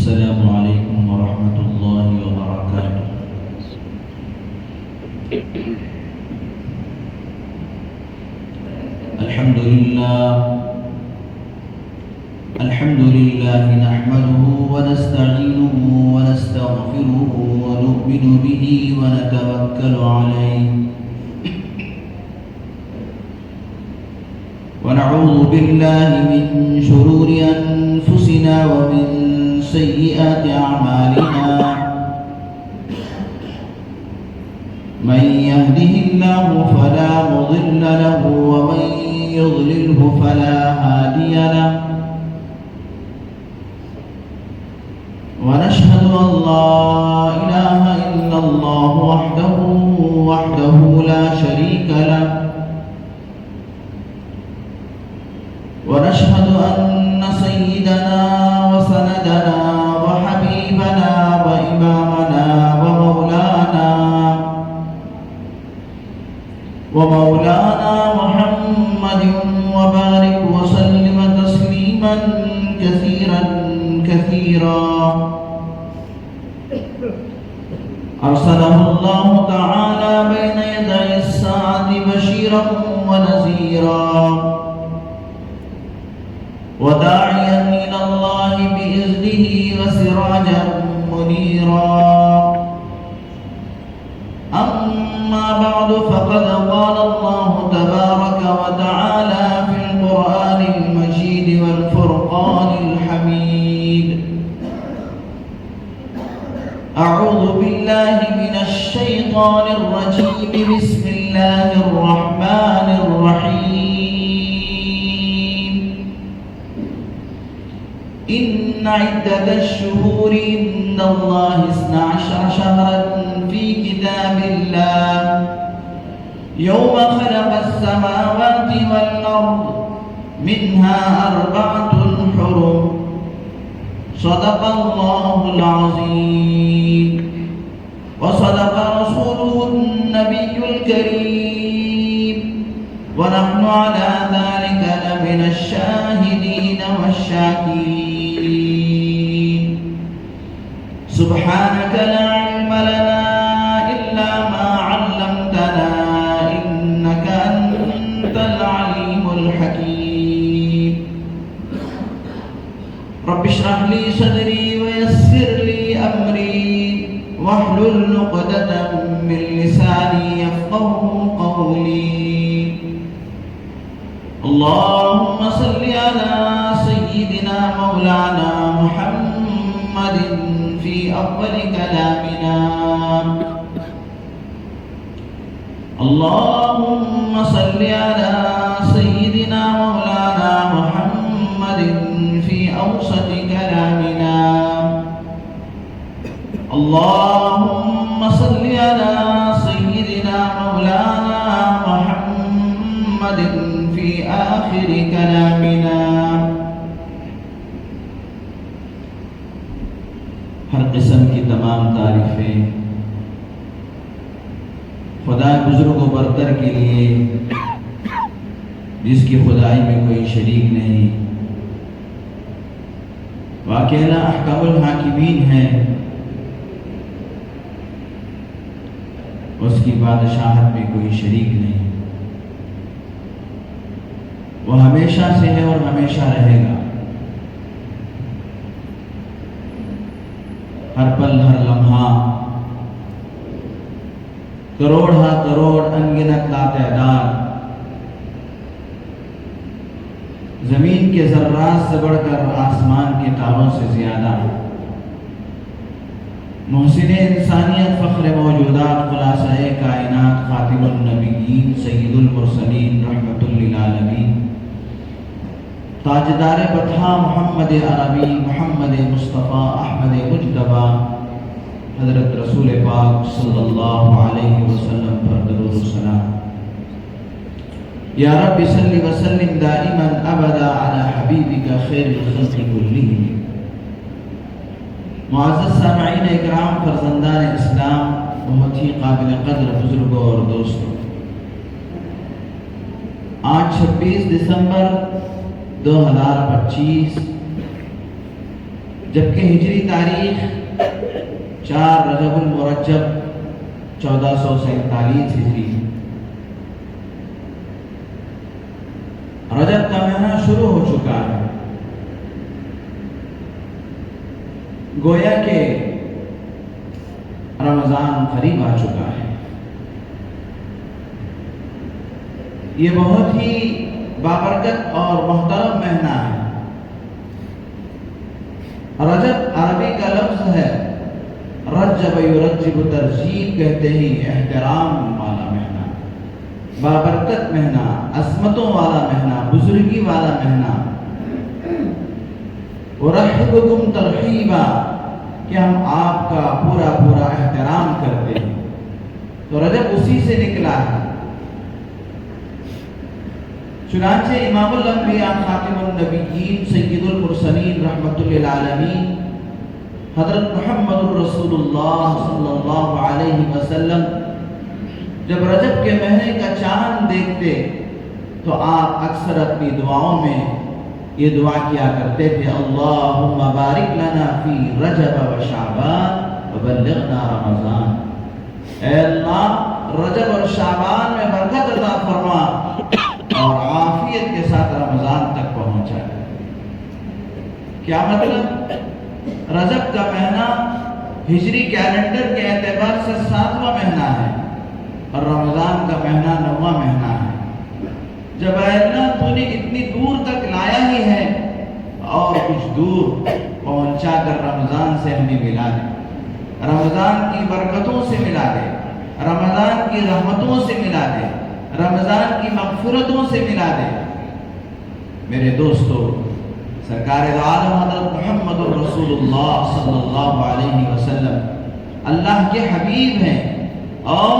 السلام عليكم ورحمة الله وبركاته. الحمد لله نحمده ونستعينه ونستغفره ونؤمن به ونتوكل عليه ونعوذ بالله من شرور أنفسنا ومن سيئات أعمالنا. من يهده الله فلا مضل له ومن يضلله فلا هادي له. ونشهد أن لا إله إلا الله وحده لا شريك له. ونشهد أن سيدنا وسندنا وحبيبنا وإمامنا ومولانا محمد وبارك وسلم تسليما كثيرا أرسله الله تعالى بين يدي الساعة بشيرا ونذيرا وداعيا إلى الله بإذنه وسراجا منيرا. أما بعد فقد قال الله تبارك وتعالى في القرآن المجيد والفرقان الحميد: أعوذ بالله من الشيطان الرجيم. بسم الله الرحمن الرحيم. إن عدة الشهور عند الله 12 شهرا في كتاب الله يوم خلق السماوات والأرض منها 4 حرم. صدق الله العظيم وصدق رسوله النبي الكريم ونحن على ذلك لمن الشاهدين والشاكرين. سبحانك لا علم لنا إلا ما علمتنا إنك أنت العليم الحكيم. رب اشرح لي صدري ويسر لي أمري واحلل عقدة من لساني يفقهوا قولي. اللهم صل على سيدنا مولانا محمد في أول كلامنا. اللهم صل على سيدنا مولانا محمد في أوسط كلامنا. اللهم صل على سيدنا مولانا محمد في آخر كلامنا. ہر قسم کی تمام تعریفیں خدا بزرگ و برتر کے لیے جس کی خدائی میں کوئی شریک نہیں، واقعہ احکم الحاکمین ہے، اس کی بادشاہت میں کوئی شریک نہیں، وہ ہمیشہ سے ہے اور ہمیشہ رہے گا. ہر پل ہر لمحہ کروڑ ہا کروڑ انگنت لاتعداد زمین کے ذرات سے بڑھ کر آسمان کے تاروں سے زیادہ محسن انسانیت فخر موجودات خلاصہ کائنات خاتم النبیین سید المرسلین رحمت للعالمین تاجدار بطحا محمد عربی محمد مصطفیٰ احمد مجتبی حضرت رسول پاک صلی اللہ علیہ وسلم پر درود و سلام. یا رب صلی وسلم دائما ابدا علی حبیبک خیر الخلق کلہم. معزز سامعین اکرام، فرزندان اسلام، بہت ہی قابل قدر بزرگوں اور دوستوں، آج 26 دسمبر 2025 جبکہ ہجری تاریخ 4 رجب المرجب 1447 ہجری، رجب کا مہینہ شروع ہو چکا ہے۔ گویا کہ رمضان قریب آ چکا ہے۔ یہ بہت ہی بابرکت اور محترم مہینہ ہے۔ رجب عربی کا لفظ ہے، رجب یرجب، ترجیب کہتے ہی احترام والا مہینہ، بابرکت مہینہ، عظمتوں والا مہینہ، بزرگی والا مہینہ۔ ورحبکم ترحیبا، کہ ہم آپ کا پورا پورا احترام کرتے ہیں۔ تو رجب اسی سے نکلا ہے۔ چنانچہ امام الانبیاء خاتم النبیین سید المرسلین رحمت للعالمین حضرت محمد الرسول اللہ صلی اللہ علیہ وسلم جب رجب کے مہینے کا چاند دیکھتے تو آپ اکثر اپنی دعاؤں میں یہ دعا کیا کرتے تھے، اللہم بارک لنا فی رجب و شعبان وبلغنا رمضان۔ اے اللہ، رجب اور شعبان میں برکت عطا فرما اور عافیت کے ساتھ رمضان تک پہنچا۔ کیا مطلب؟ رجب کا مہینہ ہجری کیلنڈر کے اعتبار سے 7واں مہینہ ہے اور رمضان کا مہینہ 9واں مہینہ ہے۔ جب اے اللہ تو نے اتنی دور تک لایا ہی ہے اور کچھ دور پہنچا کر رمضان سے ہمیں ملا دے، رمضان کی برکتوں سے ملا دے، رمضان کی رحمتوں سے ملا دے، رمضان کی مغفرتوں سے ملا دے۔ میرے دوستو، سرکار دو عالم حضرت محمد الرسول اللہ صلی اللہ علیہ وسلم اللہ کے حبیب ہیں اور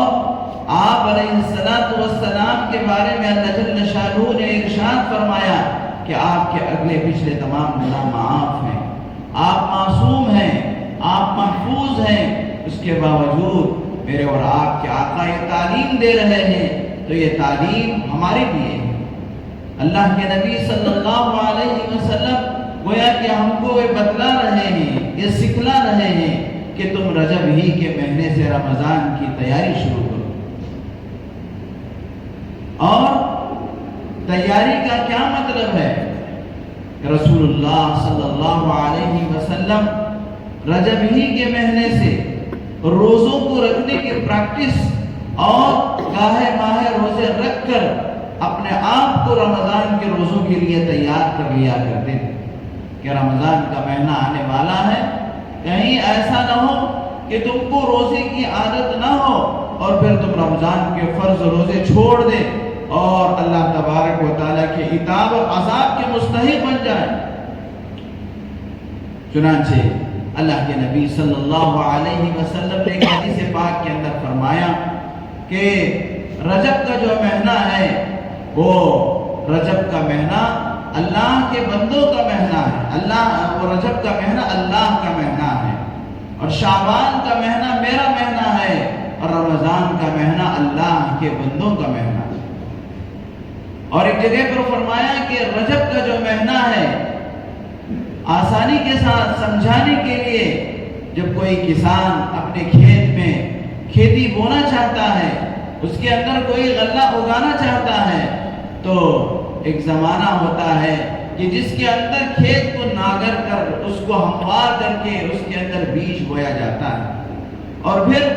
آپ علیہ السلام کے بارے میں اللہ جل شانہ نے ارشاد فرمایا کہ آپ کے اگلے پچھلے تمام گناہ معاف ہیں، آپ معصوم ہیں، آپ محفوظ ہیں۔ اس کے باوجود میرے اور آپ کے آقا یہ تعلیم دے رہے ہیں، تو یہ تعلیم ہمارے لیے ہے۔ اللہ کے نبی صلی اللہ علیہ وسلم گویا کہ ہم کو یہ بتلا رہے ہیں، یہ سکھلا رہے ہیں کہ تم رجب ہی کے مہینے سے رمضان کی تیاری شروع کرو۔ اور تیاری کا کیا مطلب ہے؟ رسول اللہ صلی اللہ علیہ وسلم رجب ہی کے مہینے سے روزوں کو رکھنے کی پریکٹس اور گاہے ماہے روزے رکھ کر اپنے آپ کو رمضان کے روزوں کے لیے تیار کر لیا کرتے تھے کہ رمضان کا مہینہ آنے والا ہے، کہیں ایسا نہ ہو کہ تم کو روزے کی عادت نہ ہو اور پھر تم رمضان کے فرض روزے چھوڑ دے اور اللہ تبارک و تعالیٰ کے عتاب اور عذاب کے مستحق بن جائے۔ چنانچہ اللہ کے نبی صلی اللہ علیہ وسلم نے ایک حدیث پاک کے اندر فرمایا کہ رجب کا جو مہینہ ہے وہ رجب کا مہینہ اللہ کے بندوں کا مہینہ ہے، وہ رجب کا مہینہ اللہ کا مہینہ ہے، اور شعبان کا مہینہ میرا مہینہ ہے، اور رمضان کا مہینہ اللہ کے بندوں کا مہینہ ہے۔ اور ایک جگہ پر فرمایا کہ رجب کا جو مہینہ ہے، آسانی کے ساتھ سمجھانے کے لیے جب کوئی کسان اپنے کھیت میں کھیتی بونا چاہتا ہے، اس کے اندر کوئی غلہ اگانا چاہتا ہے، تو ایک زمانہ ہوتا ہے کہ جس کے اندر کھیت کو ناگر کر، اس کو ہموار کر کے اس کے اندر بیج بویا جاتا ہے، اور پھر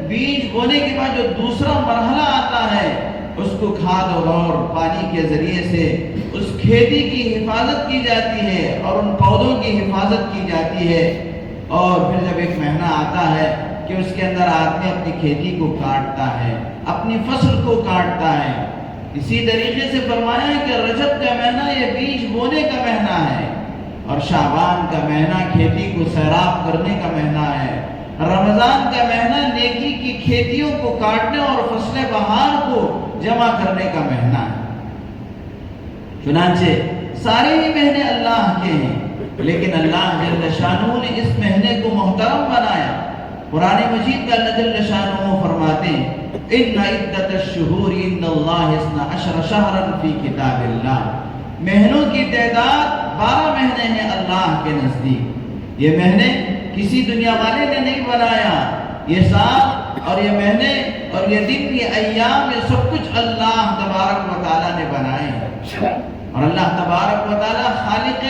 بیج بونے کے بعد جو دوسرا مرحلہ آتا ہے اس کو کھاد اور پانی کے ذریعے سے اس کھیتی کی حفاظت کی جاتی ہے اور ان پودوں کی حفاظت کی جاتی ہے، اور پھر جب ایک مہینہ آتا ہے کہ اس کے اندر آدمی اپنی کھیتی کو کاٹتا ہے، اپنی فصل کو کاٹتا ہے۔ اسی طریقے سے فرمایا کہ رجب کا مہینہ یہ بیج بونے کا مہینہ ہے، اور شعبان کا مہینہ کھیتی کو سیراب کرنے کا مہینہ ہے، رمضان کا مہینہ نیکی کی کھیتیوں کو کاٹنے اور فصل بہار کو جمع کرنے کا مہینہ ہے۔ چنانچہ سارے ہی مہینے اللہ کے ہیں، لیکن اللہ جل شانہ نے اس مہینے کو محترم بنایا۔ قرآن مجید کا اللہ جل شانہ فرماتے ہیں ان عدت الشہور عند اللہ 12 شہرا فی کتاب اللہ، مہینوں کی تعداد 12 مہینے ہیں اللہ کے نزدیک۔ یہ مہینے کسی دنیا والے نے نہیں بنایا، یہ سال اور یہ مہینے اور یہ دن، یہ ایام، یہ سب کچھ اللہ تبارک و تعالیٰ نے بنائے ہیں۔ اور اللہ تبارک و تعالیٰ خالق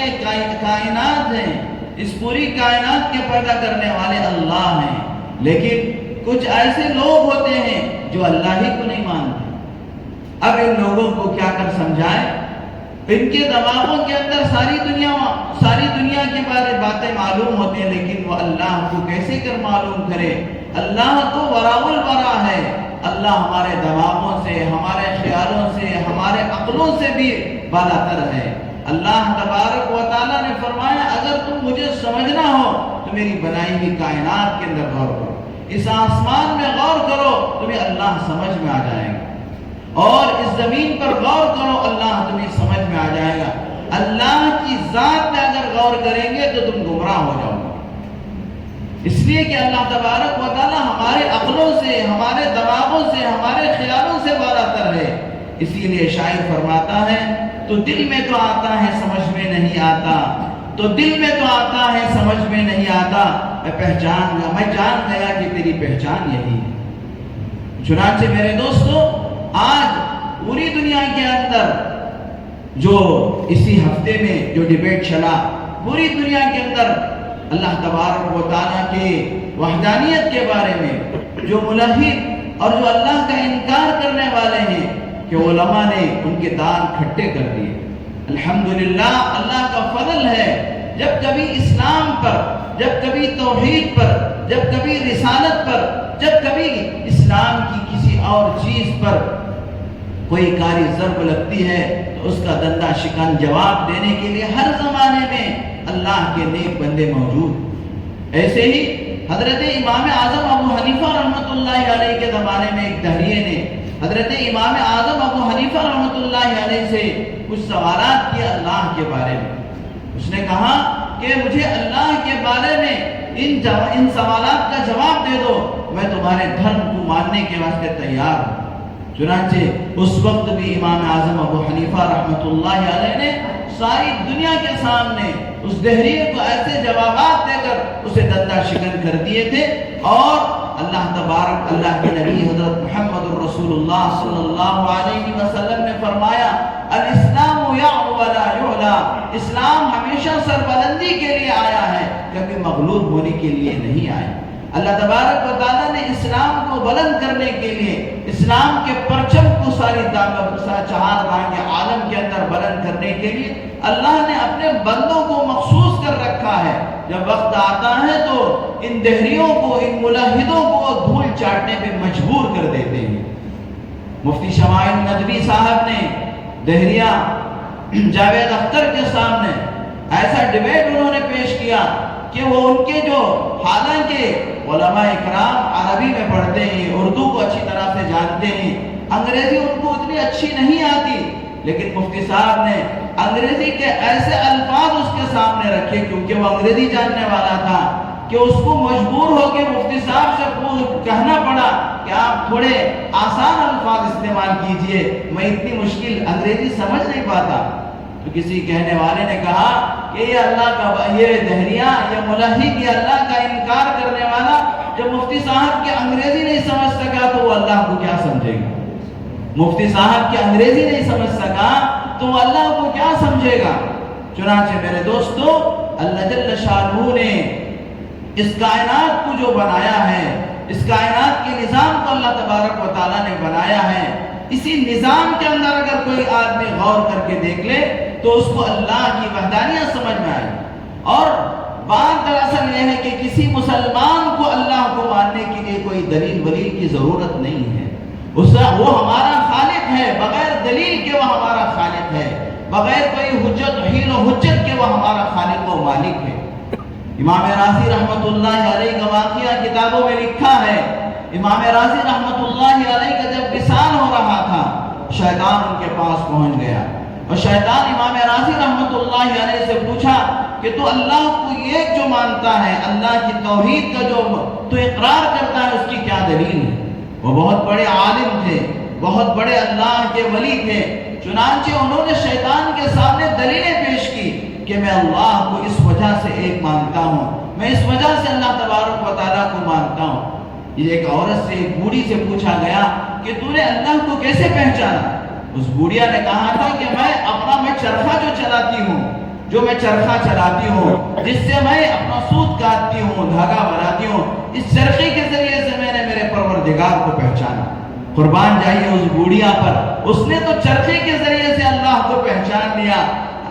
کائنات ہیں، اس پوری کائنات کے پیدا کرنے والے اللہ ہیں۔ لیکن کچھ ایسے لوگ ہوتے ہیں جو اللہ ہی کو نہیں مانتے۔ اب ان لوگوں کو کیا کر سمجھائیں؟ ان کے دماغوں کے اندر ساری دنیا کے بارے باتیں معلوم ہوتی ہیں، لیکن وہ اللہ کو کیسے کر معلوم کرے؟ اللہ تو وراء الورا ہے، اللہ ہمارے دماغوں سے، ہمارے خیالوں سے، ہمارے عقلوں سے بھی بالا تر ہے۔ اللہ تبارک و تعالیٰ نے فرمایا اگر تم مجھے سمجھنا ہو تو میری بنائی ہوئی کائنات کے اندر غور کرو، اس آسمان میں غور کرو، تمہیں اللہ سمجھ میں آ جائے گا، اور اس زمین پر غور کرو، اللہ تمہیں سمجھ میں آ جائے گا۔ اللہ کی ذات میں اگر غور کریں گے تو تم گمراہ ہو جاؤ گے، اس لیے کہ اللہ تبارک و تعالیٰ ہمارے عقلوں سے، ہمارے دماغوں سے، ہمارے خیالوں سے بالا تر ہے۔ اسی لیے شاعر فرماتا ہے تو دل میں تو آتا ہے سمجھ میں نہیں آتا، تو دل میں تو آتا ہے سمجھ میں نہیں آتا، میں جان گیا کہ تیری پہچان یہی ہے۔ چنانچہ میرے دوستو، آج پوری دنیا کے اندر جو اسی ہفتے میں جو ڈیبیٹ چلا، پوری دنیا کے اندر اللہ تبارک و تعالیٰ کے وحدانیت کے بارے میں جو ملحد اور جو اللہ کا انکار کرنے والے ہیں کہ علماء نے ان کے دان کھٹے کر دیے۔ الحمدللہ اللہ کا فضل ہے، جب کبھی اسلام پر، جب کبھی توحید پر، جب کبھی رسالت پر، جب کبھی اسلام کی کسی اور چیز پر کوئی کاری ضرب لگتی ہے تو اس کا دندہ شکن جواب دینے کے لیے ہر زمانے میں اللہ کے نیک بندے موجود۔ ایسے ہی حضرت امام اعظم ابو حنیفہ رحمۃ اللہ علیہ کے زمانے میں ایک دہریے نے حضرت امام اعظم ابو حنیفہ رحمۃ اللہ علیہ سے کچھ سوالات کیے اللہ کے بارے میں۔ اس نے کہا کہ مجھے اللہ کے بارے میں ان سوالات کا جواب دے دو، میں تمہارے دھرم کو ماننے کے واسطے تیار ہوں۔ چنانچہ اس وقت بھی امام اعظم ابو حنیفہ رحمۃ اللہ علیہ نے ساری دنیا کے سامنے اس دہریے کو ایسے جوابات دے کر اسے دندہ شکن کر دیے تھے، اور اللہ تبارک اللہ کے نبی حضرت محمد رسول اللہ صلی اللہ علیہ وسلم نے فرمایا الاسلام یعلو ولا یعلا، اسلام ہمیشہ سربلندی کے لیے آیا ہے، کبھی مغلوب ہونے کے لیے نہیں آیا۔ اللہ تبارک و تعالیٰ نے اسلام کو بلند کرنے کے لیے، اسلام کے پرچم کو ساری چہار کے عالم کے اندر بلند کرنے کے لیے اللہ نے اپنے بندوں کو مخصوص کر رکھا ہے۔ جب وقت آتا ہے تو ان دہریوں کو، ان ملحدوں کو دھول چاٹنے پہ مجبور کر دیتے ہیں۔ مفتی شمائل ندوی صاحب نے دہریہ جاوید اختر کے سامنے ایسا ڈیبیٹ انہوں نے پیش کیا کہ وہ ان کے جو، حالانکہ علماء اکرام عربی میں پڑھتے ہیں، اردو کو اچھی طرح سے جانتے ہیں، انگریزی ان کو اتنی اچھی نہیں آتی، لیکن مفتی صاحب نے انگریزی کے ایسے الفاظ اس کے سامنے رکھے، کیونکہ وہ انگریزی جاننے والا تھا، کہ اس کو مجبور ہو کے مفتی صاحب سے کہنا پڑا کہ آپ تھوڑے آسان الفاظ استعمال کیجئے، میں اتنی مشکل انگریزی سمجھ نہیں پاتا۔ تو کسی کہنے والے نے کہا کہ یہ اللہ کا، یہ دہریہ، یہ ملحد، یہ اللہ کا انکار کرنے والا جب مفتی صاحب کی انگریزی نہیں سمجھ سکا تو وہ اللہ کو کیا سمجھے گا؟ مفتی صاحب کی انگریزی نہیں سمجھ سکا تو وہ اللہ کو کیا سمجھے گا؟ چنانچہ میرے دوستو، اللہ جل شانہ نے اس کائنات کو جو بنایا ہے، اس کائنات کے نظام کو اللہ تبارک و تعالیٰ نے بنایا ہے، اسی نظام کے اندر اگر کوئی آدمی غور کر کے دیکھ لے تو اس کو اللہ کی وحدانیت سمجھ میں آئے۔ اور بات دراصل یہ ہے کہ کسی مسلمان کو اللہ کو ماننے کے لیے کوئی دلیل ولیل کی ضرورت نہیں ہے، وہ ہمارا خالق ہے، بغیر دلیل کے وہ ہمارا خالق ہے، بغیر کوئی حجت حیل و حجت کے وہ ہمارا خالق و مالک ہے۔ امام رازی رحمت اللہ علیہ کا واقعہ کتابوں میں لکھا ہے۔ امام رازی رحمت اللہ علیہ کا جب وصال ہو رہا تھا، شیطان ان کے پاس پہنچ گیا، اور شیطان امام رازی رحمت اللہ علیہ سے پوچھا کہ تو اللہ کو ایک جو مانتا ہے، اللہ کی توحید کا جو تو اقرار کرتا ہے، اس کی کیا دلیل ہے؟ وہ بہت بڑے عالم تھے، بہت بڑے اللہ کے ولی تھے، چنانچہ انہوں نے شیطان کے سامنے دلیلیں پیش کی کہ میں اللہ کو اس وجہ سے ایک مانتا ہوں، میں اس وجہ سے اللہ تبارک و تعالیٰ کو مانتا ہوں۔ یہ ایک عورت سے، ایک بوڑھی سے پوچھا گیا کہ تو نے اللہ کو کیسے پہچانا؟ اس بوڑھیا نے کہا تھا کہ میں چرخہ جو چلاتی ہوں، جو میں چرخہ چلاتی ہوں، جس سے میں اپنا سوت کاٹتی ہوں، دھاگا بناتی ہوں، اس چرخے کے ذریعے سے میں نے میرے پروردگار کو پہچانا۔ قربان جائیے اس بوڑھیا پر، اس نے تو چرخے کے ذریعے سے اللہ کو پہچان لیا۔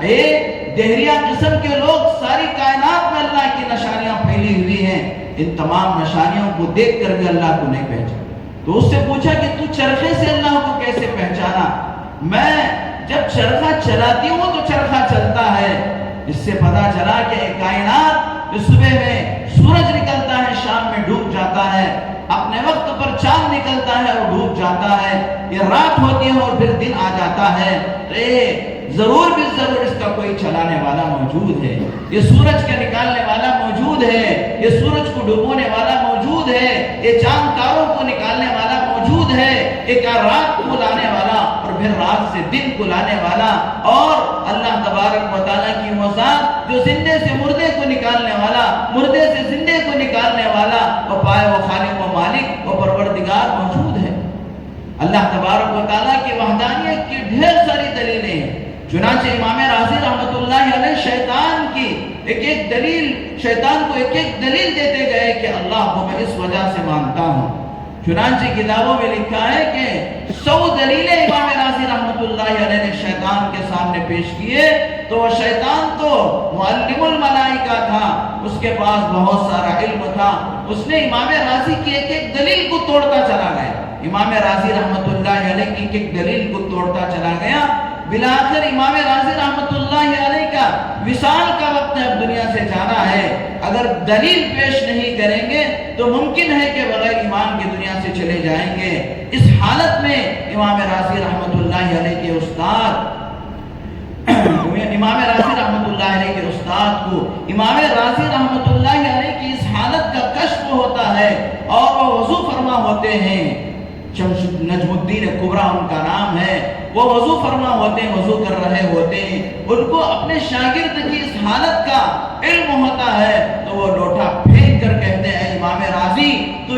ایک دہریہ قسم کے لوگ، ساری کائنات میں اللہ کی نشانیاں پھیلی ہوئی ہیں، ان تمام نشانیوں کو دیکھ کر بھی اللہ کو نہیں پہچانا۔ تو اس سے پوچھا کہ تو چرخے سے اللہ کو کیسے پہچانا؟ میں جب چرخہ چلاتی ہوں تو چرخہ چلتا ہے۔ اس سے پتا چلا کہ کائنات جو صبح میں سورج نکلتا ہے، شام میں ڈوب جاتا ہے، اپنے وقت پر چاند نکلتا ہے اور ڈوب جاتا ہے، یہ رات ہوتی ہے اور پھر دن آ جاتا ہے، تو یہ ضرور بھی ضرور اس کا کوئی چلانے والا موجود ہے، یہ سورج کا نکالنے والا موجود ہے، یہ سورج کو ڈوبونے والا موجود ہے، یہ چاند تاروں کو نکالنے والا موجود ہے، ایک رات کو لانے والا اور پھر رات سے دن کو لانے والا، اور اللہ تبارک و تعالیٰ کی وہ ذات جو زندے سے مردے کو نکالنے والا، مردے سے زندے کو نکالنے والا، وہ پائے وہ خالق و مالک وہ پروردگار موجود ہے۔ اللہ تبارک و تعالیٰ کی وحدانیت کی ڈھیر ساری دلیلیں ہیں۔ چنانچہ امام راضی رحمۃ اللہ علیہ شیطان کی ایک دلیل، شیطان کو ایک دلیل دیتے گئے کہ اللہ کو میں اس وجہ سے مانتا ہوں۔ چنانچہ کتابوں میں لکھا ہے کہ 100 دلیلیں امام راضی رحمۃ اللہ علیہ نے شیطان کے سامنے پیش کیے، تو وہ شیطان تو معلم الملائکہ تھا، اس کے پاس بہت سارا علم تھا، اس نے امام راضی کی ایک دلیل کو توڑتا چلا گیا، امام راضی رحمۃ اللہ علیہ کی ایک دلیل کو توڑتا چلا گیا۔ بلاخر امام راضی رحمۃ اللہ علیہ کا وصال کا وقت اب دنیا سے جانا ہے، اگر دلیل پیش نہیں کریں گے تو ممکن ہے کہ بغیر ایمان کی دنیا سے چلے جائیں گے۔ اس حالت میں امام راضی رحمۃ اللہ علیہ کے استاد امام راضی رحمۃ اللہ علیہ کے استاد کو امام راضی رحمۃ اللہ علیہ کی اس حالت کا کشف ہوتا ہے اور وہ وضو فرما ہوتے ہیں، نجم الدین کبریٰ ان کا نام ہے، وہ وضو فرما ہوتے ہیں، وضو کر رہے ہوتے ہیں، ان کو اپنے شاگرد کی اس حالت کا علم ہوتا ہے، تو وہ لوٹا پھینک کر کہتے ہیں امام راضی تو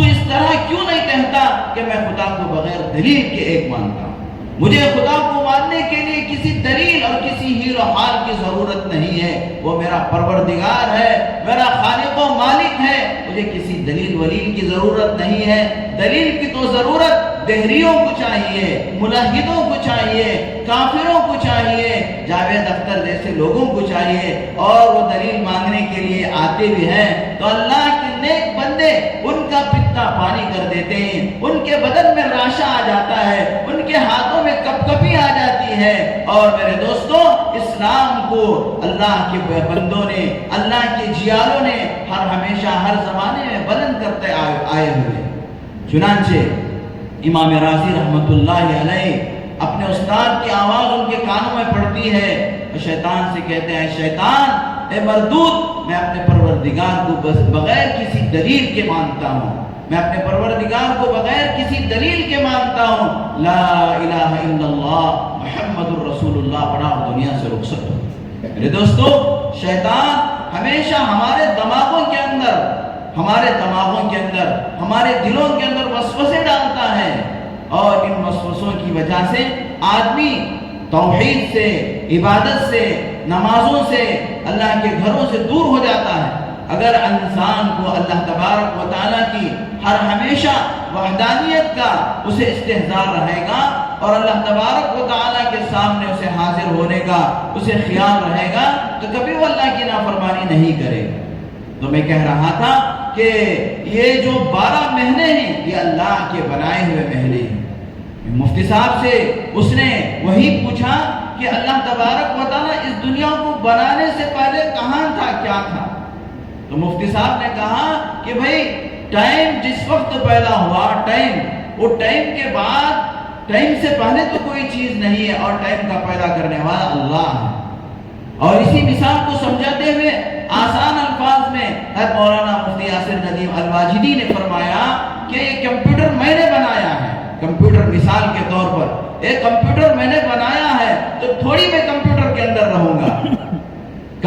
اس طرح کیوں نہیں کہتا کہ میں خدا کو بغیر دلیل کے ایک مانتا ہوں، مجھے خدا کو ماننے کے لیے کسی دلیل اور کسی ہیل و حال کی ضرورت نہیں ہے، وہ میرا پروردگار ہے، میرا خالق و مالک ہے، مجھے کسی دلیل ولیل کی ضرورت نہیں ہے۔ دلیل کی تو ضرورت دہریوں کو چاہیے، ملحدوں کو چاہیے، کافروں کو چاہیے، جاوید اختر جیسے لوگوں کو چاہیے، اور وہ دلیل مانگنے کے لیے آتے بھی ہیں تو اللہ کے نیک بندے ان کا پتا پانی کر دیتے ہیں، ان کے بدن میں راشا آ جاتا ہے، ان کے ہاتھوں میں کپ کپی آ جاتی ہے۔ اور میرے دوستوں، اسلام کو اللہ کے بندوں نے، اللہ کے جیالوں نے ہمیشہ ہر زمانے میں بلند کرتے آئے ہوئے۔ چنانچہ امام راضی رحمۃ اللہ علیہ اپنے استاد کی آواز ان کے کانوں میں پڑتی ہے، شیطان سے کہتے ہیں، شیطان اے مردود، میں اپنے پروردگار کو بغیر کسی دلیل کے مانتا ہوں، میں اپنے پروردگار کو بغیر کسی دلیل کے مانتا ہوں، لا الہ الا اللہ محمد الرسول اللہ پڑھا اور دنیا سے رخصت ہو۔ میرے دوستو، شیطان ہمیشہ ہمارے دماغوں کے اندر، ہمارے دلوں کے اندر وسوسے ڈالتا ہے، اور ان وسوسوں کی وجہ سے آدمی توحید سے، عبادت سے، نمازوں سے، اللہ کے گھروں سے دور ہو جاتا ہے۔ اگر انسان کو اللہ تبارک و تعالیٰ کی ہمیشہ وحدانیت کا اسے استحضار رہے گا، اور اللہ تبارک و تعالیٰ کے سامنے اسے حاضر ہونے کا اسے خیال رہے گا، تو کبھی وہ اللہ کی نافرمانی نہیں کرے گا۔ تو میں کہہ رہا تھا کہ یہ جو 12 مہینے ہیں یہ اللہ کے بنائے ہوئے مہینے ہیں۔ مفتی صاحب سے اس نے وہی پوچھا کہ اللہ تبارک و تعالیٰ اس دنیا کو بنانے سے پہلے کہاں تھا، کیا تھا؟ تو مفتی صاحب نے کہا کہ بھائی ٹائم جس وقت پیدا ہوا، وہ ٹائم کے بعد، ٹائم سے پہلے تو کوئی چیز نہیں ہے، اور ٹائم کا پیدا کرنے والا اللہ ہے۔ اور اسی مثال کو سمجھاتے ہوئے آسان الفاظ میں مولانا مفتی یاسر ندیم الواجدی نے فرمایا کہ یہ کمپیوٹر میں نے بنایا ہے، کمپیوٹر مثال کے طور پر ایک کمپیوٹر میں نے بنایا ہے، تو تھوڑی میں کمپیوٹر کے اندر رہوں گا،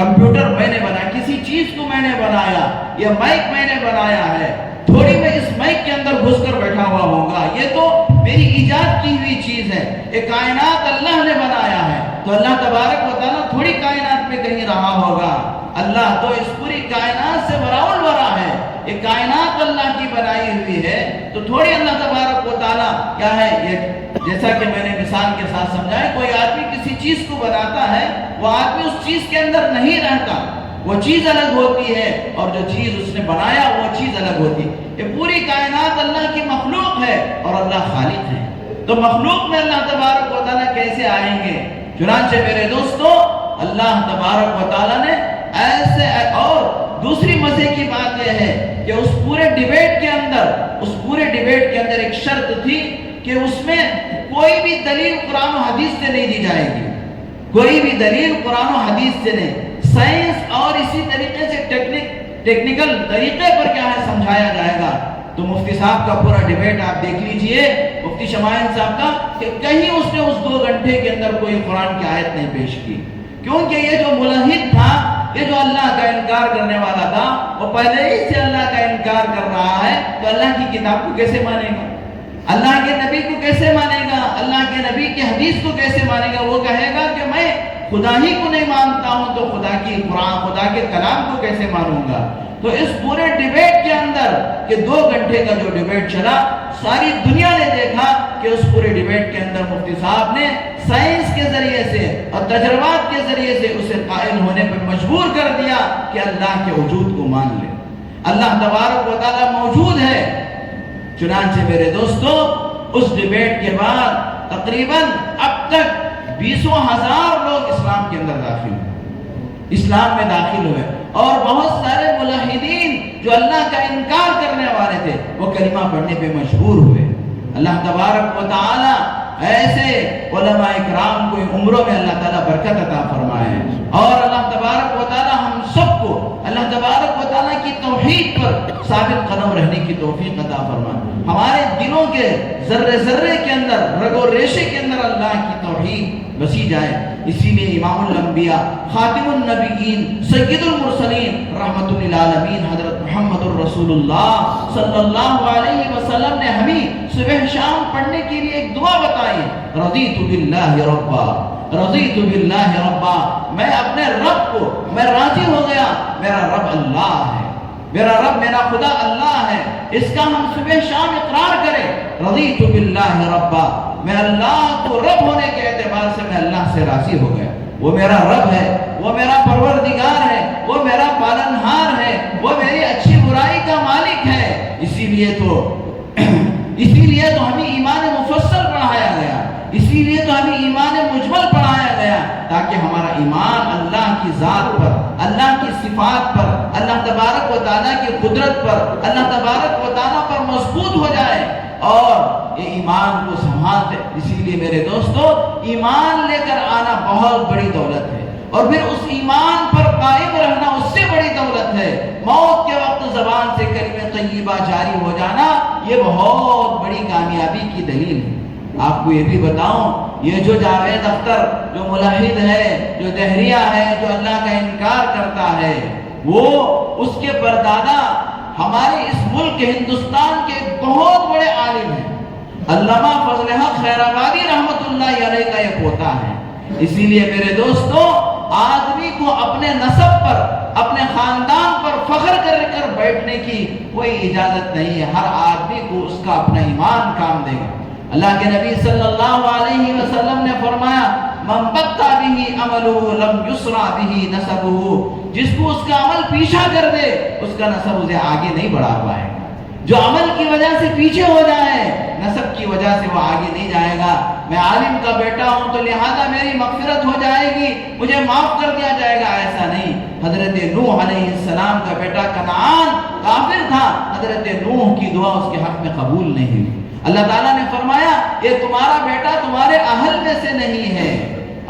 کمپیوٹر میں نے بنایا، کسی چیز کو میں نے بنایا، یہ مائک میں نے بنایا ہے، تھوڑی میں اس مائک کے اندر گھس کر بیٹھا ہوا ہوگا، یہ تو میری ایجاد کی ہوئی چیز ہے، یہ کائنات اللہ نے بنایا ہے، تو اللہ تبارک و تعالیٰ تھوڑی کائنات میں کہیں رہا ہوگا، اللہ تو اس پوری کائنات سے براء البراء ہے، یہ کائنات اللہ کی بنائی ہوئی ہے، تو تھوڑی اللہ تبارک و تعالیٰ کیا ہے، یہ جیسا کہ میں نے مثال کے ساتھ سمجھایا، کوئی آدمی کسی چیز کو بناتا ہے، وہ آدمی اس چیز کے اندر نہیں رہتا، وہ چیز الگ ہوتی ہے، اور جو چیز اس نے بنایا وہ چیز الگ ہوتی ہے۔ یہ پوری کائنات اللہ کی مخلوق ہے اور اللہ خالق ہے، تو مخلوق میں اللہ تبارک و تعالیٰ کیسے آئیں گے؟ چنانچہ میرے دوستو، اللہ تبارک و تعالیٰ نے ایسے، اور دوسری مزے کی بات یہ ہے کہ اس پورے ڈیبیٹ کے اندر ایک شرط تھی کہ اس میں کوئی بھی دلیل قرآن و حدیث سے نہیں دی جائے گی، کوئی بھی دلیل قرآن و حدیث سے نہیں، سائنس اور اسی طریقے سے ٹیکنیکل طریقے پر کیا ہے سمجھایا جائے گا۔ تو مفتی صاحب کا پورا ڈیبیٹ آپ دیکھ لیجئے، مفتی شمائل صاحب کا، کہ کہیں اس نے اس 2 گھنٹے کے اندر کوئی قرآن کی آیت نہیں پیش کی، کیونکہ یہ جو ملحد تھا، یہ جو اللہ کا انکار کرنے والا تھا، وہ پہلے ہی سے اللہ کا انکار کر رہا ہے، تو اللہ کی کتاب کو کیسے مانے گا؟ اللہ کے نبی کو کیسے مانے گا؟ اللہ کے نبی کی حدیث کو کیسے مانے گا؟ وہ کہے گا کہ میں خدا ہی کو نہیں مانتا ہوں، تو خدا کی قرآن، خدا کے کلام کو کیسے مانوں گا؟ تو اس پورے ڈیبیٹ کے اندر کہ 2 گھنٹے کا جو ڈیبیٹ چلا، ساری دنیا نے دیکھا کہ اس پورے ڈیبیٹ کے اندر مفتی صاحب نے سائنس کے ذریعے سے اور تجربات کے ذریعے سے اسے قائل ہونے پر مجبور کر دیا کہ اللہ کے وجود کو مان لے، اللہ تبارک و تعالیٰ موجود ہے۔ چنانچہ میرے دوستو، اس ڈیبیٹ کے بعد تقریباً اب تک 20,000 لوگ اسلام کے اندر داخل ہوئے، اسلام میں داخل ہوئے، اور بہت سارے ملحدین جو اللہ کا انکار کرنے والے تھے وہ کلمہ پڑھنے پہ مجبور ہوئے۔ اللہ تبارک و تعالی ایسے علماء اکرام کو عمروں میں اللہ تعالیٰ برکت عطا فرمائے، اور اللہ تبارک و تعالیٰ ہم سب کو اللہ تبارک و تعالیٰ کی توحید پر ثابت قدم رہنے کی توفیق عطا فرمائے، ہمارے دلوں کے ذرے ذرے کے اندر، رگ و ریشے کے اندر اللہ کی توحید بسی جائے۔ اسی لیے امام الانبیاء، خاتم النبیین، سید المرسلین، رحمت للعالمین حضرت محمد الرسول اللہ صلی اللہ علیہ وسلم نے ہمیں صبح شام پڑھنے کے لیے ایک دعا بتائی، رضیت باللہ ربا، رضیت باللہ ربا، میں اپنے رب کو میں راضی ہو گیا، میرا رب اللہ ہے، میرا رب میرا خدا اللہ ہے، اس کا ہم صبح شام اقرار کریں، رضیت باللہ ربا، میں اللہ کو رب ہونے کے اعتبار سے میں اللہ سے راضی ہو گیا، وہ میرا رب ہے، وہ میرا پروردگار ہے، وہ میرا پالنہار ہے، وہ میری اچھی برائی کا مالک ہے۔ اسی لیے تو ہمیں ایمان مفصل پڑھایا گیا، اسی لیے تو ہمیں ایمان مجمل پڑھایا گیا، تاکہ ہمارا ایمان اللہ کی ذات پر، اللہ کی صفات پر، اللہ تبارک و تعالیٰ کی قدرت پر، اللہ تبارک و تعالیٰ پر مضبوط ہو جائے، اور یہ ایمان کو سنبھالتے۔ اسی لیے میرے دوستو، ایمان لے کر آنا بہت بڑی دولت ہے، اور پھر اس ایمان پر قائم رہنا اس سے بڑی دولت ہے۔ موت کے وقت زبان سے کلمہ طیبہ جاری ہو جانا، یہ بہت بڑی کامیابی کی دلیل ہے۔ آپ کو یہ بھی بتاؤں، یہ جو جاوید اختر جو ملحد ہے، جو دہریہ ہے، جو اللہ کا انکار کرتا ہے، وہ اس کے پردادا ہمارے اس ملک ہندوستان کے بہت بڑے عالم ہیں، علامہ فضل حق خیرآبادی رحمت اللہ علیہ کا یہ پوتا ہے۔ اسی لیے میرے دوستو، آدمی کو اپنے نسب پر، اپنے خاندان پر فخر کر بیٹھنے کی کوئی اجازت نہیں ہے، ہر آدمی کو اس کا اپنا ایمان کام دے گا۔ اللہ کے نبی صلی اللہ علیہ وسلم نے فرمایا، من بطأ به عمله لم يسرع به نسبه، جس کو اس کا عمل پیچھا کر دے، اس کا نسب اسے آگے نہیں بڑھا پائے گا۔ جو عمل کی وجہ سے پیچھے ہو جائے، نسب کی وجہ سے وہ آگے نہیں جائے گا۔ میں عالم کا بیٹا ہوں تو لہذا میری مغفرت ہو جائے گی، مجھے معاف کر دیا جائے گا، ایسا نہیں۔ حضرت نوح علیہ السلام کا بیٹا کنعان کافر تھا، حضرت نوح کی دعا اس کے حق میں قبول نہیں ہوئی۔ اللہ تعالیٰ نے فرمایا، یہ تمہارا بیٹا تمہارے اہل میں سے نہیں ہے۔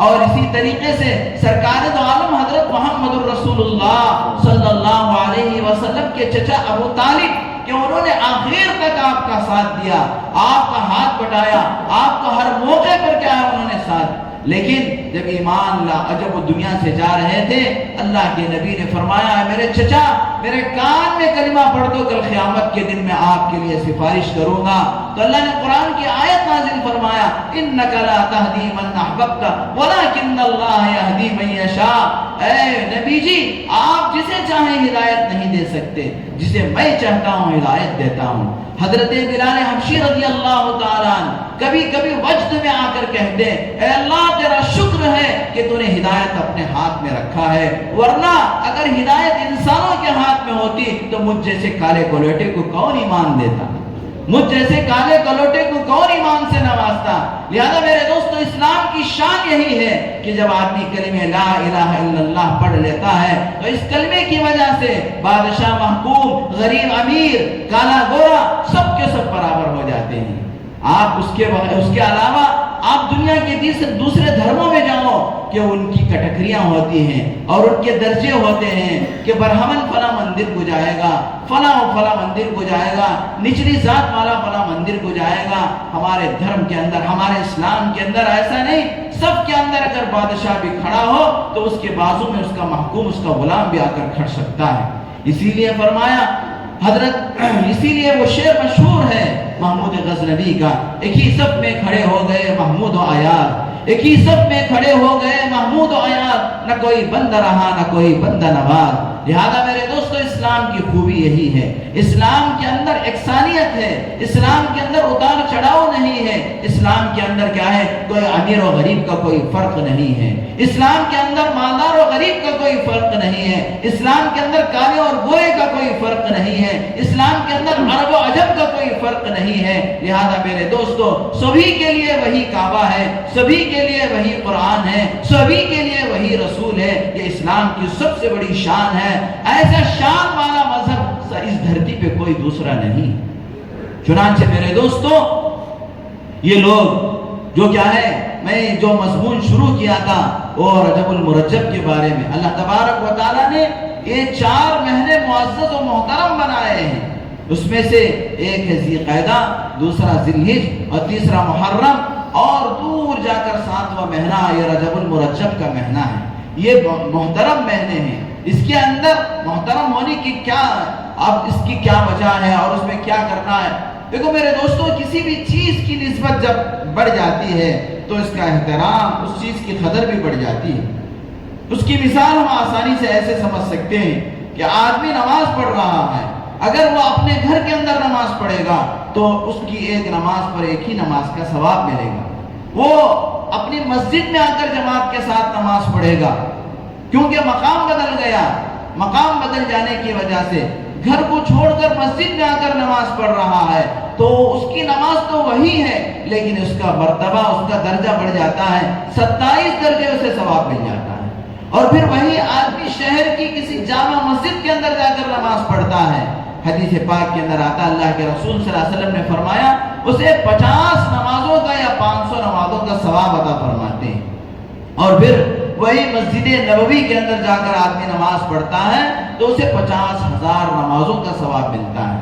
اور اسی طریقے سے سرکار دو عالم حضرت محمد الرسول اللہ صلی اللہ علیہ وسلم کے چچا ابو طالب، کہ انہوں نے آخر تک آپ کا ساتھ دیا، آپ کا ہاتھ بٹایا، آپ کا ہر موقع پر کیا ہے انہوں نے ساتھ۔ لیکن جب ایمان لا جب وہ دنیا سے جا رہے تھے، اللہ کے نبی نے فرمایا میرے چچا میرے کان میں کلمہ پڑھ دو، کل قیامت کے دن میں آپ کے لیے سفارش کروں گا۔ تو اللہ نے قرآن کی آیت نازل فرمایا انک لا تہدی من احببت ولکن اللہ یہدی من یشاء۔ اے نبی جی آپ جسے چاہیں ہدایت نہیں دے سکتے، جسے میں چاہتا ہوں ہدایت دیتا ہوں۔ حضرت بلال حبشی رضی اللہ تعالیٰ عنہ کبھی کبھی وجد میں آ کر کہتے اے اللہ تیرا شکر ہے کہ تو نے ہدایت اپنے ہاتھ میں رکھا ہے، ورنہ اگر ہدایت انسانوں کے ہاتھ میں ہوتی تو مجھ جیسے کالے کلوٹے کو کون ایمان دیتا، مجھ جیسے کالے کلوٹے کو کون ایمان سے نوازتا۔ لہذا میرے دوستو اسلام کی شان یہی ہے کہ جب آدمی کلمہ لا الہ الا اللہ پڑھ لیتا ہے تو اس کلمے کی وجہ سے بادشاہ محکوم، غریب امیر، کالا گورا سب کے سب برابر ہو جاتے ہیں۔ آپ اس کے علاوہ آپ دنیا کے دوسرے دھرموں میں جاؤ کہ ان کی کٹکریاں ہوتی ہیں اور ان کے درجے ہوتے ہیں کہ برہمن فلاں مندر کو جائے گا، فلاں و فلاں مندر کو جائے گا، نچلی ذات والا فلاں مندر کو جائے گا۔ ہمارے دھرم کے اندر، ہمارے اسلام کے اندر ایسا نہیں، سب کے اندر اگر بادشاہ بھی کھڑا ہو تو اس کے بازو میں اس کا محکوم، اس کا غلام بھی آ کر کھڑ سکتا ہے۔ اسی لیے فرمایا اسی لیے وہ شعر مشہور ہے محمود غزنوی کا، ایک ہی سب میں کھڑے ہو گئے محمود و عیاض، ایک ہی سب میں کھڑے ہو گئے محمود و عیاض، نہ کوئی بندہ رہا نہ کوئی بندہ نواز۔ لہذا میرے دوستو اسلام کی خوبی یہی ہے، اسلام کے اندر یکسانیت ہے، اسلام کے اندر اتار چڑھاؤ نہیں ہے، اسلام کے اندر کیا ہے، کوئی امیر و غریب کا کوئی فرق نہیں ہے، اسلام کے اندر مالدار و غریب کا کوئی فرق نہیں ہے، اسلام کے اندر کالے اور گورے کا کوئی فرق نہیں ہے، اسلام کے اندر عرب و عجم کا کوئی فرق نہیں ہے۔ لہذا میرے دوستو سبھی کے لیے وہی کعبہ ہے، سبھی کے لیے وہی قرآن ہے، سبھی کے لیے وہی رسول ہے۔ یہ اسلام کی سب سے بڑی شان ہے، ایسا شان والا مذہب اس دھرتی پہ کوئی دوسرا نہیں۔ چنانچہ میرے دوستو یہ لوگ جو کیا ہے، میں جو مضمون شروع کیا تھا وہ رجب المرجب کے بارے میں، اللہ تبارک و تعالیٰ نے یہ 4 مہینے معزز و محترم بنائے ہیں، اس میں سے ایک ہے ذی قعدہ، دوسرا ذی الحجہ اور تیسرا محرم، اور دور جا کر 7واں مہینہ یہ رجب المرجب کا مہینہ ہے۔ یہ محترم مہینے ہیں، اس کے اندر محترم ہونے کی کیا، اب اس کی کیا وجہ ہے اور اس میں کیا کرنا ہے۔ دیکھو میرے دوستو کسی بھی چیز کی نسبت جب بڑھ جاتی ہے تو اس کا احترام، اس چیز کی قدر بھی بڑھ جاتی ہے۔ اس کی مثال ہم آسانی سے ایسے سمجھ سکتے ہیں کہ آدمی نماز پڑھ رہا ہے، اگر وہ اپنے گھر کے اندر نماز پڑھے گا تو اس کی ایک نماز پر ایک ہی نماز کا ثواب ملے گا۔ وہ اپنی مسجد میں آ کر جماعت کے ساتھ نماز پڑھے گا، کیونکہ مقام بدل گیا، مقام بدل جانے کی وجہ سے گھر کو چھوڑ کر مسجد میں آ کر نماز پڑھ رہا ہے تو اس کی نماز تو وہی ہے لیکن اس کا مرتبہ، اس کا درجہ بڑھ جاتا ہے، 27 درجے اسے ثواب مل جاتا ہے۔ اور پھر وہی آدمی شہر کی کسی جامع مسجد کے اندر جا کر نماز پڑھتا ہے، حدیث پاک کے اندر آتا اللہ کے رسول صلی اللہ علیہ وسلم نے فرمایا اسے 50 نمازوں کا یا 500 نمازوں کا ثواب عطا فرماتے ہیں۔ اور پھر وہی مسجد نبوی کے اندر جا کر آدمی نماز پڑھتا ہے تو اسے 50,000 نمازوں کا ثواب ملتا ہے۔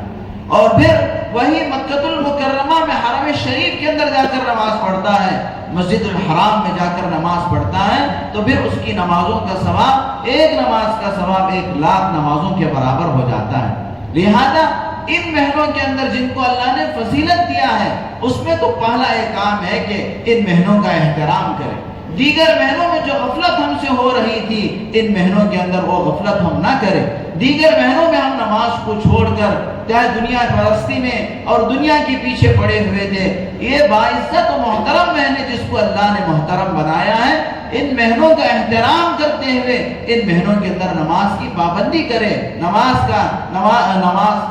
اور پھر وہی مکہ المکرمہ میں حرم شریف کے اندر جا کر نماز پڑھتا ہے، مسجد الحرام میں جا کر نماز پڑھتا ہے تو پھر اس کی نمازوں کا ثواب، ایک نماز کا ثواب 1,00,000 نمازوں کے برابر ہو جاتا ہے۔ لہذا ان مہینوں کے اندر جن کو اللہ نے فضیلت دیا ہے اس میں تو پہلا ایک کام ہے کہ ان مہینوں کا احترام کریں۔ دیگر مہینوں میں جو غفلت ہم سے ہو رہی تھی ان مہینوں کے اندر وہ غفلت ہم نہ کریں۔ دیگر مہینوں میں ہم نماز کو چھوڑ کر چاہے دنیا پرستی میں اور دنیا کے پیچھے پڑے ہوئے تھے، یہ باعزت و محترم مہینے جس کو اللہ نے محترم بنایا ہے، ان مہینوں کا احترام کرتے ہوئے ان مہینوں کے اندر نماز کی پابندی کرے، نماز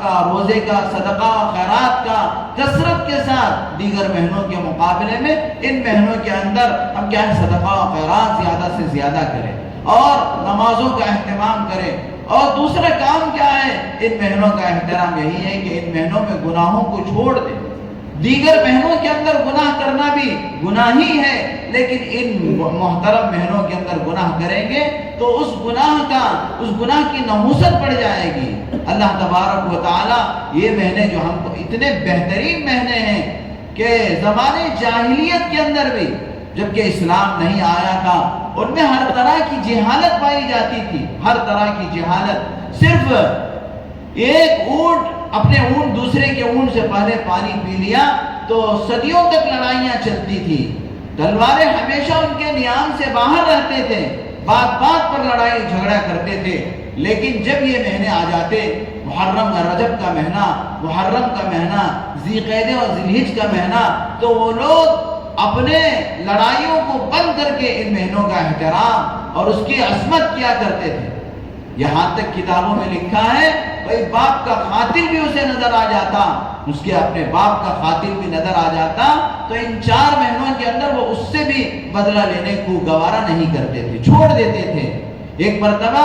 کا، روزے کا، صدقہ و خیرات کا کثرت کے ساتھ دیگر مہینوں کے مقابلے میں ان مہینوں کے اندر ہم کیا ہے صدقہ و خیرات زیادہ سے زیادہ کریں اور نمازوں کا اہتمام کریں۔ اور دوسرا کام کیا ہے، ان مہینوں کا احترام یہی ہے کہ ان مہینوں میں گناہوں کو چھوڑ دیں۔ دیگر مہینوں کے اندر گناہ کرنا بھی گناہ ہی ہے، لیکن ان محترم مہینوں کے اندر گناہ کریں گے تو اس گناہ کی نحوست بڑھ جائے گی۔ اللہ تبارک و تعالی یہ مہینے جو ہم کو اتنے بہترین مہینے ہیں کہ زمانے جاہلیت کے اندر بھی جبکہ اسلام نہیں آیا تھا ان میں ہر طرح کی جہالت پائی جاتی تھی، ہر طرح کی جہالت۔ صرف ایک اونٹ اپنے اونٹ دوسرے کے اونٹ سے پہلے پانی پی لیا تو صدیوں تک لڑائیاں چلتی تھی، تلواریں ہمیشہ ان کے نیام سے باہر رہتے تھے، بات بات پر لڑائی جھگڑا کرتے تھے۔ لیکن جب یہ مہینے آ جاتے، محرم اور رجب کا مہینہ، محرم کا مہینہ، ذی القعدہ اور ذی الحجہ کا مہینہ، تو وہ لوگ اپنے لڑائیوں کو بند کر کے ان مہینوں کا احترام اور اس کی عظمت کیا کرتے تھے۔ یہاں تک کتابوں میں لکھا ہے بھائی باپ کا قاتل بھی اسے نظر آ جاتا، اس کے اپنے باپ کا قاتل بھی نظر آ جاتا تو ان 4 مہینوں کے اندر وہ اس سے بھی بدلہ لینے کو گوارا نہیں کرتے تھے، چھوڑ دیتے تھے۔ ایک مرتبہ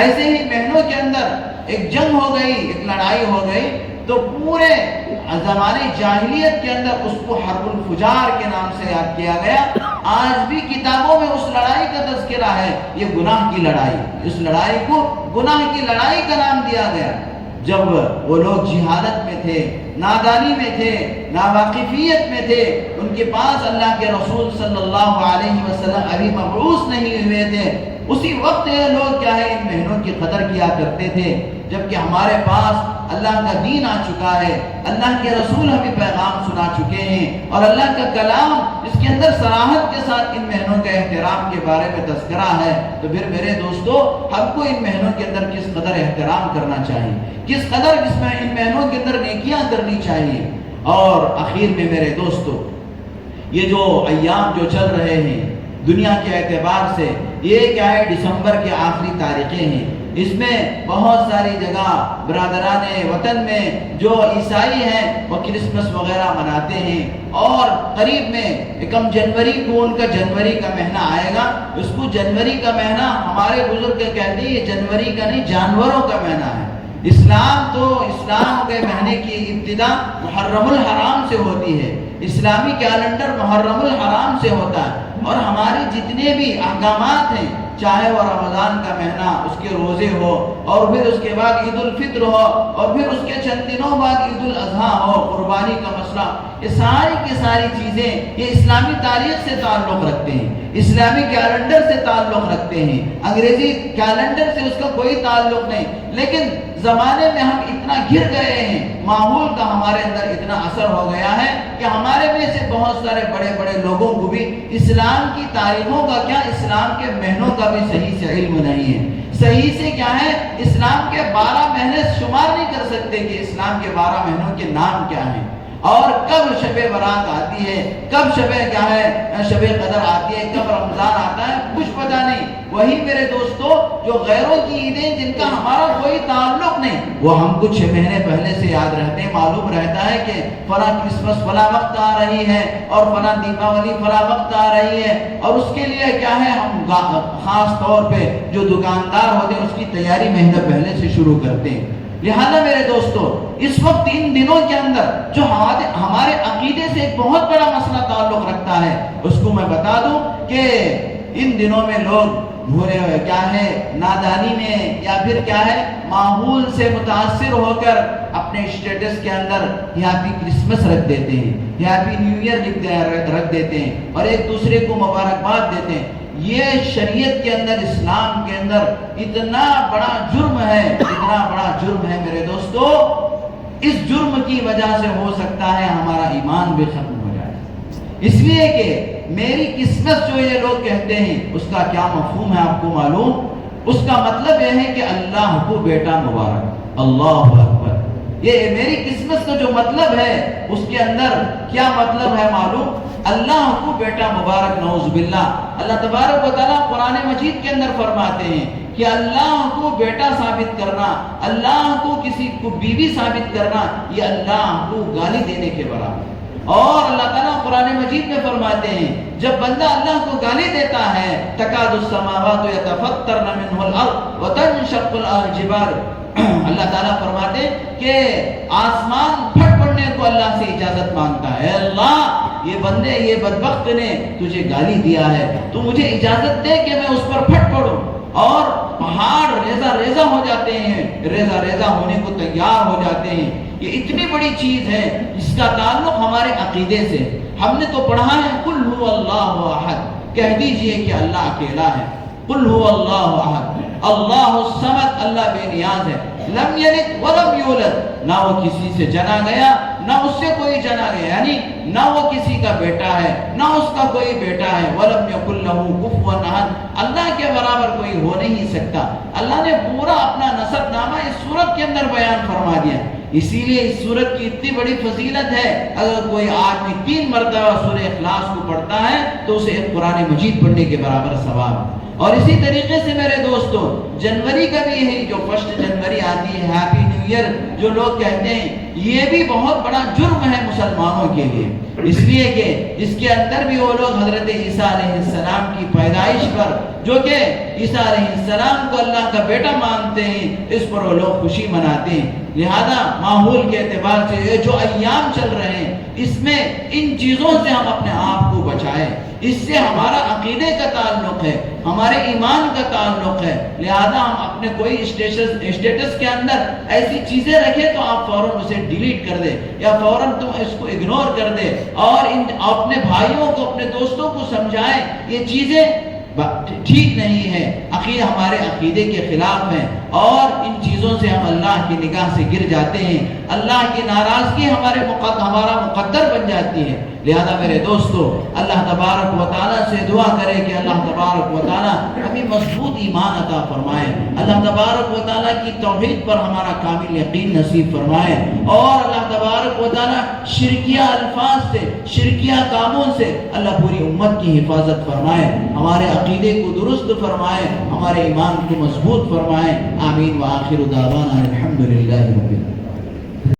ایسے ہی مہینوں کے اندر ایک جنگ ہو گئی، ایک لڑائی ہو گئی، تو پورے زمانے جاہلیت کے اندر اس کو حرب الفجار کے نام سے یاد کیا گیا۔ آج بھی کتابوں میں اس لڑائی کا تذکرہ ہے، یہ گناہ کی لڑائی، اس لڑائی کو گناہ کی لڑائی کا نام دیا گیا۔ جب وہ لوگ جہالت میں تھے، نادانی میں تھے، ناواقفیت میں تھے، ان کے پاس اللہ کے رسول صلی اللہ علیہ وسلم ابھی مبعوث نہیں ہوئے تھے، اسی وقت یہ لوگ کیا ہے ان مہینوں کی قدر کیا کرتے تھے، جبکہ ہمارے پاس اللہ کا دین آ چکا ہے، اللہ کے رسول ہمیں پیغام سنا چکے ہیں، اور اللہ کا کلام اس کے اندر صراحت کے ساتھ ان مہینوں کے احترام کے بارے میں تذکرہ ہے۔ تو پھر میرے دوستو، ہم کو ان مہینوں کے اندر کس قدر احترام کرنا چاہیے، کس قدر ان مہینوں کے اندر نیکیاں کرنی چاہیے۔ اور آخر میں میرے دوستو، یہ جو ایام جو چل رہے ہیں دنیا کے اعتبار سے، یہ کیا ہے دسمبر کے آخری تاریخیں ہیں، اس میں بہت ساری جگہ برادران وطن میں جو عیسائی ہیں وہ کرسمس وغیرہ مناتے ہیں، اور قریب میں 1 جنوری کو ان کا جنوری کا مہینہ آئے گا، اس کو جنوری کا مہینہ ہمارے بزرگ کہتے ہیں یہ جنوری کا نہیں جانوروں کا مہینہ ہے۔ اسلام کے مہینے کی ابتدا محرم الحرام سے ہوتی ہے، اسلامی کیلنڈر محرم الحرام سے ہوتا ہے، اور ہمارے جتنے بھی احکامات ہیں، چاہے وہ رمضان کا مہینہ اس کے روزے ہو، اور پھر اس کے بعد عید الفطر ہو، اور پھر اس کے چند دنوں بعد عید الاضحیٰ ہو، قربانی کا مسئلہ، یہ ساری کی ساری چیزیں یہ اسلامی تاریخ سے تعلق رکھتے ہیں، اسلامی کیلنڈر سے تعلق رکھتے ہیں، انگریزی کیلنڈر سے اس کا کوئی تعلق نہیں۔ لیکن زمانے میں ہم اتنا گر گئے ہیں، ماحول کا ہمارے اندر اتنا اثر ہو گیا ہے کہ ہمارے میں سے بہت سارے بڑے بڑے لوگوں کو بھی اسلام کی تاریخوں کا کیا، اسلام کے مہینوں کا بھی صحیح سے علم نہیں ہے۔ صحیح سے کیا ہے، اسلام کے 12 مہینے شمار نہیں کر سکتے کہ اسلام کے 12 مہینوں کے نام کیا ہیں، اور کب شب برات آتی ہے، کب شب قدر آتی ہے، کب رمضان آتا ہے، کچھ پتہ نہیں۔ وہی میرے دوستو جو غیروں کی عیدیں جن کا ہمارا کوئی تعلق نہیں، وہ ہم کو 6 مہینے پہلے سے یاد رہتے ہیں، معلوم رہتا ہے کہ فلاں کرسمس فلاں وقت آ رہی ہے، اور فلاں دیپاولی فلاں وقت آ رہی ہے، اور اس کے لیے کیا ہے ہم خاص طور پہ جو دکاندار ہوتے ہیں اس کی تیاری مہینہ پہلے سے شروع کرتے ہیں۔ لہذا میرے دوستو، اس وقت ان دنوں کے اندر جو ہمارے عقیدے سے ایک بہت بڑا مسئلہ تعلق رکھتا ہے، اس کو میں بتا دوں کہ ان دنوں میں لوگ بھولے ہوئے کیا ہے، نادانی میں یا پھر کیا ہے ماحول سے متاثر ہو کر اپنے اسٹیٹس کے اندر ہیپی کرسمس رکھ دیتے ہیں، ہیپی نیو ایئر رکھ دیتے ہیں، اور ایک دوسرے کو مبارکباد دیتے ہیں۔ یہ شریعت کے اندر، اسلام کے اندر اتنا بڑا جرم ہے، اتنا بڑا جرم ہے میرے دوستو، اس جرم کی وجہ سے ہو سکتا ہے ہمارا ایمان بھی ختم ہو جائے۔ اس لیے کہ میری قسمت جو یہ لوگ کہتے ہیں اس کا کیا مفہوم ہے آپ کو معلوم؟ اس کا مطلب یہ ہے کہ اللہ کو بیٹا مبارک، اللہ اکبر۔ یہ میری قسمت کا جو مطلب ہے اس کے اندر کیا مطلب ہے معلوم؟ اللہ کو بیٹا مبارک، نعوذ باللہ۔ اللہ تبارک و تعالیٰ قرآن مجید کے اندر فرماتے ہیں کہ اللہ کو بیٹا ثابت کرنا، اللہ کو کسی کو بیوی ثابت کرنا، یہ اللہ کو گالی دینے کے برابر۔ اور اللہ تعالیٰ قرآن مجید میں فرماتے ہیں جب بندہ اللہ کو گالی دیتا ہے تکاد السماوات یتفطرن منہ الارض وتنشق الجبال، اللہ تعالیٰ فرماتے ہیں کہ آسمان پھٹ پڑنے کو اللہ سے اجازت مانگتا ہے، اے اللہ یہ بندے، یہ بدبخت نے تجھے گالی دیا ہے، تو مجھے اجازت دے کہ میں اس پر پھٹ پڑوں۔ اور پہاڑ ریزہ ریزہ ہو جاتے ہیں، ریزہ ریزہ ہونے کو تیار ہو جاتے ہیں۔ یہ اتنی بڑی چیز ہے جس کا تعلق ہمارے عقیدے سے۔ ہم نے تو پڑھا ہے قل هو اللہ احد، کہہ دیجئے کہ اللہ اکیلا ہے۔ قل هو اللہ احد اللہ الصمد، اللہ بے نیاز ہے۔ لم یلد ولم یولد، نہ وہ کسی سے جنا گیا نہ اس سے کوئی جنا گیا، یعنی نہ وہ کسی کا بیٹا ہے نہ اس کا کوئی بیٹا ہے۔ ولم یکن لہ کفوا احد، اللہ کے برابر کوئی ہو نہیں سکتا۔ اللہ نے پورا اپنا نسب نامہ اس سورت کے اندر بیان فرما دیا۔ اسی لیے اس سورت کی اتنی بڑی فضیلت ہے، اگر کوئی آدمی 3 مرتبہ سورہ اخلاص کو پڑھتا ہے تو اسے ایک قرآن مجید پڑھنے کے برابر ثواب ہے۔ اور اسی طریقے سے میرے دوستو، جنوری کا بھی ہے، جو 1 جنوری آتی ہے، ہیپی نیو ایئر جو لوگ کہتے ہیں، یہ بھی بہت بڑا جرم ہے مسلمانوں کے لیے، اس لیے کہ اس کے اندر بھی وہ لوگ حضرت عیسیٰ علیہ السلام کی پیدائش پر، جو کہ عیسیٰ علیہ السلام کو اللہ کا بیٹا مانتے ہیں، اس پر وہ لوگ خوشی مناتے ہیں۔ لہذا ماحول کے اعتبار سے یہ جو ایام چل رہے ہیں، اس میں ان چیزوں سے ہم اپنے آپ کو بچائیں۔ اس سے ہمارا عقیدے کا تعلق ہے، ہمارے ایمان کا تعلق ہے، لہذا ہم اپنے کوئی اسٹیٹس کے اندر ایسی چیزیں رکھیں تو آپ فوراً اسے ڈیلیٹ کر دیں، یا فوراً تم اس کو اگنور کر دیں، اور اپنے بھائیوں کو، اپنے دوستوں کو سمجھائیں یہ چیزیں ٹھیک نہیں ہے، ہمارے عقیدے کے خلاف ہیں، اور ان چیزوں سے ہم اللہ کی نگاہ سے گر جاتے ہیں، اللہ کی ناراضگی ہمارا مقدر بن جاتی ہے۔ لہذا میرے دوستو، اللہ تبارک و تعالیٰ سے دعا کرے کہ اللہ تبارک و تعالیٰ ہمیں مضبوط ایمان عطا فرمائے، اللہ تبارک و تعالیٰ کی توحید پر ہمارا کامل یقین نصیب فرمائے، اور اللہ تبارک و تعالیٰ شرکیہ الفاظ سے، شرکیہ کاموں سے اللہ پوری امت کی حفاظت فرمائے، ہمارے عقیدے کو درست فرمائے، ہمارے ایمان کو مضبوط فرمائے۔ آمین۔ وآخر دعوانا الحمدللہ رب العالمین۔